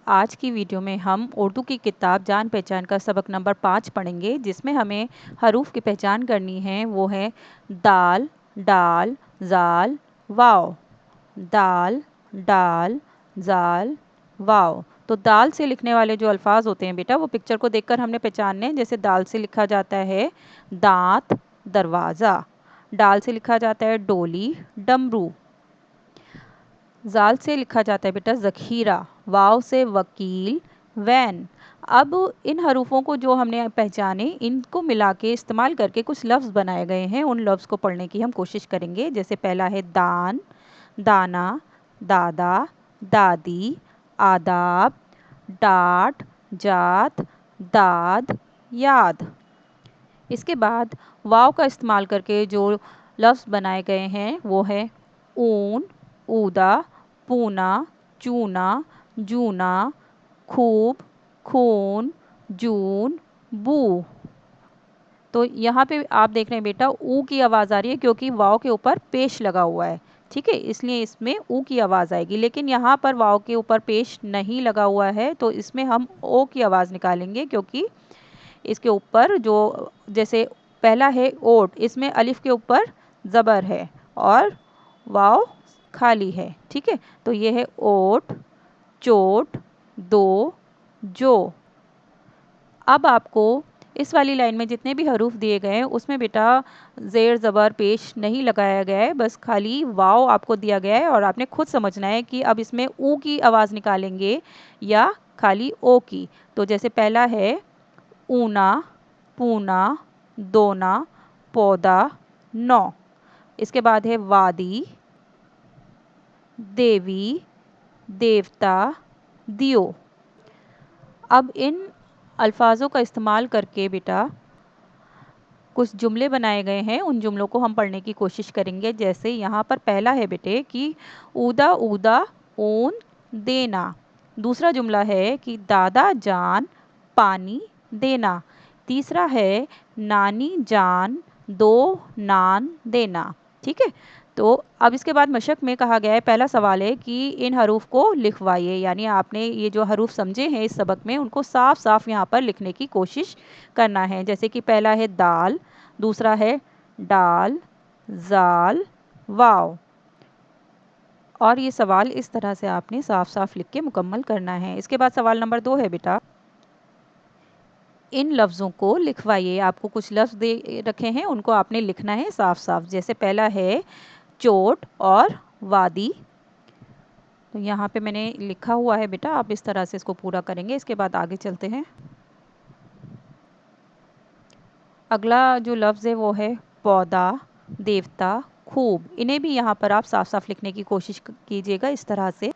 आज की वीडियो में हम उर्दू की किताब जान पहचान का सबक नंबर 5 पढ़ेंगे, जिसमें हमें हरूफ की पहचान करनी है। वो है दाल, डाल, जाल, वाव। दाल, डाल, जाल, वाव। तो दाल से लिखने वाले जो अल्फाज होते हैं बेटा, वो पिक्चर को देखकर हमने पहचानने हैं। जैसे दाल से लिखा जाता है दांत, दरवाज़ा। डाल से लिखा जाता है डोली, डमरू। जाल से लिखा जाता है बेटा ज़ख़ीरा। वाव से वकील, वैन। अब इन हरूफों को जो हमने पहचाने, इनको मिला के इस्तेमाल करके कुछ लफ्ज़ बनाए गए हैं। उन लफ्ज़ को पढ़ने की हम कोशिश करेंगे। जैसे पहला है दान, दाना, दादा, दादी, आदाब, डांट, जात, दाद, याद। इसके बाद वाव का इस्तेमाल करके जो लफ्ज़ बनाए गए हैं वो है ऊन, ऊदा, पूना, चूना, जूना, खूब, खून, जून, बू। तो यहाँ पे आप देख रहे हैं बेटा ऊ की आवाज़ आ रही है क्योंकि वाव के ऊपर पेश लगा हुआ है। ठीक है, इसलिए इसमें ऊ की आवाज़ आएगी। लेकिन यहाँ पर वाव के ऊपर पेश नहीं लगा हुआ है, तो इसमें हम ओ की आवाज़ निकालेंगे, क्योंकि इसके ऊपर जो जैसे पहला है ओट, इसमें अलिफ के ऊपर ज़बर है और वाव खाली है। ठीक है, तो ये है ओट, चोट, दो, जो। अब आपको इस वाली लाइन में जितने भी हरूफ दिए गए हैं उसमें बेटा ज़ेर ज़बर पेश नहीं लगाया गया है, बस खाली वाव आपको दिया गया है और आपने खुद समझना है कि अब इसमें ऊ की आवाज़ निकालेंगे या खाली ओ की। तो जैसे पहला है ऊना, पूना, दोना, पौधा, नौ। इसके बाद है वादी, देवी, देवता, दियो। अब इन अल्फाजों का इस्तेमाल करके बेटा कुछ जुमले बनाए गए हैं। उन जुमलों को हम पढ़ने की कोशिश करेंगे। जैसे यहाँ पर पहला है बेटे कि ऊदा ऊदा ऊन देना। दूसरा जुमला है कि दादा जान पानी देना। तीसरा है नानी जान दो नान देना। ठीक है, तो अब इसके बाद मशक में कहा गया है, पहला सवाल है कि इन हरूफ को लिखवाइए। यानी आपने ये जो हरूफ समझे हैं इस सबक में, उनको साफ साफ यहाँ पर लिखने की कोशिश करना है। जैसे कि पहला है दाल, दूसरा है डाल, जाल, वाव। और ये सवाल इस तरह से आपने साफ साफ लिख के मुकम्मल करना है। इसके बाद सवाल नंबर 2 है बेटा, इन लफ्ज़ों को लिखवाइए। आपको कुछ लफ्ज़ दे रखे हैं, उनको आपने लिखना है साफ साफ। जैसे पहला है चोट और वादी। तो यहाँ पे मैंने लिखा हुआ है बेटा, आप इस तरह से इसको पूरा करेंगे। इसके बाद आगे चलते हैं। अगला जो लफ्ज़ है वो है पौधा, देवता, खूब। इन्हें भी यहाँ पर आप साफ साफ लिखने की कोशिश कीजिएगा इस तरह से।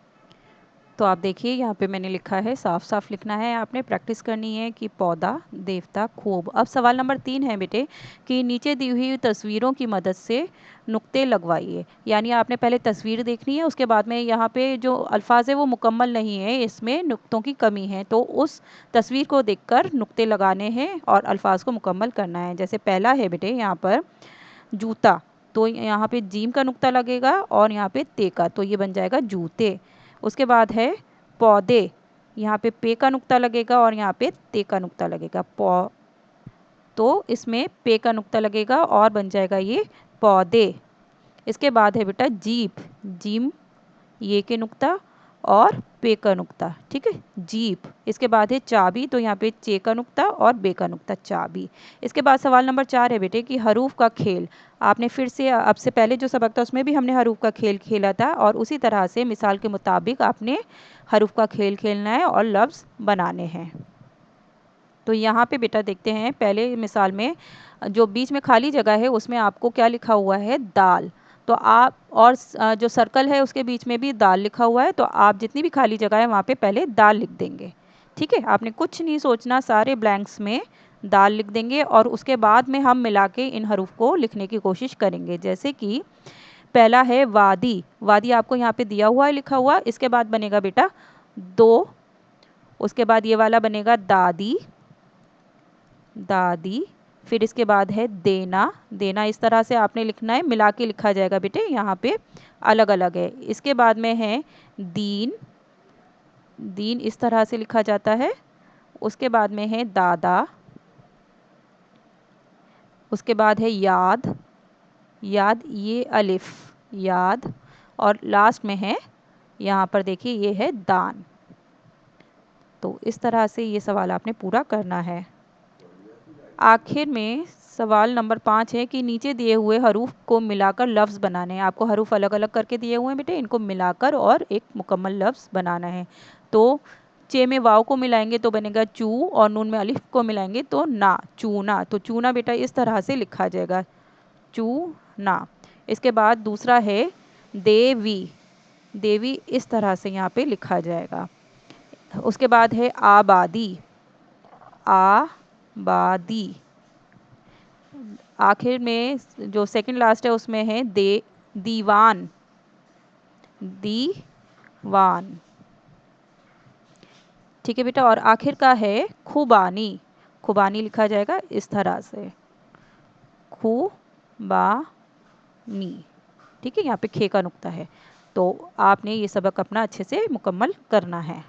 तो आप देखिए यहाँ पे मैंने लिखा है, साफ साफ लिखना है, आपने प्रैक्टिस करनी है कि पौधा, देवता, खूब। अब सवाल नंबर 3 है बेटे कि नीचे दी हुई तस्वीरों की मदद से नुक्ते लगवाइए। यानी आपने पहले तस्वीर देखनी है, उसके बाद में यहाँ पे जो अल्फाज है वो मुकम्मल नहीं है, इसमें नुक्तों की कमी है। तो उस तस्वीर को देखकर नुक्ते लगाने हैं और अल्फाज को मुकम्मल करना है। जैसे पहला है बेटे यहाँ पर जूता, तो यहाँ पे जीम का नुक्ता लगेगा और यहाँ पे ते का, तो ये बन जाएगा जूते। उसके बाद है पौधे, यहाँ पे पे का नुक्ता लगेगा और यहाँ पे ते का नुक्ता लगेगा। तो इसमें पे का नुक्ता लगेगा और बन जाएगा ये पौधे। इसके बाद है बेटा जीप, जीम ये के नुक्ता और पे का नुक्ता। ठीक है, जीप। इसके बाद है चाबी, तो यहाँ पे चे का नुक्ता और बे का नुक्ता, चाबी। इसके बाद सवाल नंबर 4 है बेटे कि हरूफ का खेल। आपने फिर से, अब से पहले जो सबक था उसमें भी हमने हरूफ का खेल खेला था, और उसी तरह से मिसाल के मुताबिक आपने हरूफ का खेल खेलना है और लफ्ज़ बनाने हैं। तो यहाँ पे बेटा देखते हैं, पहले मिसाल में जो बीच में खाली जगह है उसमें आपको क्या लिखा हुआ है, दाल। तो आप और जो सर्कल है उसके बीच में भी दाल लिखा हुआ है, तो आप जितनी भी खाली जगह है वहाँ पे पहले दाल लिख देंगे। ठीक है, आपने कुछ नहीं सोचना, सारे ब्लैंक्स में दाल लिख देंगे और उसके बाद में हम मिला के इन हरूफ को लिखने की कोशिश करेंगे। जैसे कि पहला है वादी, वादी आपको यहाँ पे दिया हुआ है लिखा हुआ। इसके बाद बनेगा बेटा दो, उसके बाद ये वाला बनेगा दादी, दादी। फिर इसके बाद है देना, देना इस तरह से आपने लिखना है, मिला के लिखा जाएगा बेटे, यहाँ पे अलग अलग है। इसके बाद में है दीन, दीन इस तरह से लिखा जाता है। उसके बाद में है दादा, उसके बाद है याद, याद ये अलिफ याद, और लास्ट में है यहाँ पर देखिए ये है दान। तो इस तरह से ये सवाल आपने पूरा करना है। आखिर में सवाल नंबर 5 है कि नीचे दिए हुए हरूफ को मिलाकर लफ्ज़ बनाने हैं। आपको हरूफ अलग अलग करके दिए हुए हैं बेटे, इनको मिलाकर और एक मुकम्मल लफ्ज़ बनाना है। तो चे में वाव को मिलाएंगे तो बनेगा चू, और नून में अलिफ को मिलाएंगे तो ना, चूना। तो चूना बेटा इस तरह से लिखा जाएगा, चूना। इसके बाद दूसरा है देवी, देवी इस तरह से यहाँ पे लिखा जाएगा। उसके बाद है आबादी, आबादी। आखिर में जो सेकंड लास्ट है उसमें है दीवान, दीवान। ठीक है बेटा। और आखिर का है खुबानी, खुबानी लिखा जाएगा इस तरह से, खुबानी। ठीक है, यहाँ पे खे का नुक्ता है। तो आपने ये सबक अपना अच्छे से मुकम्मल करना है।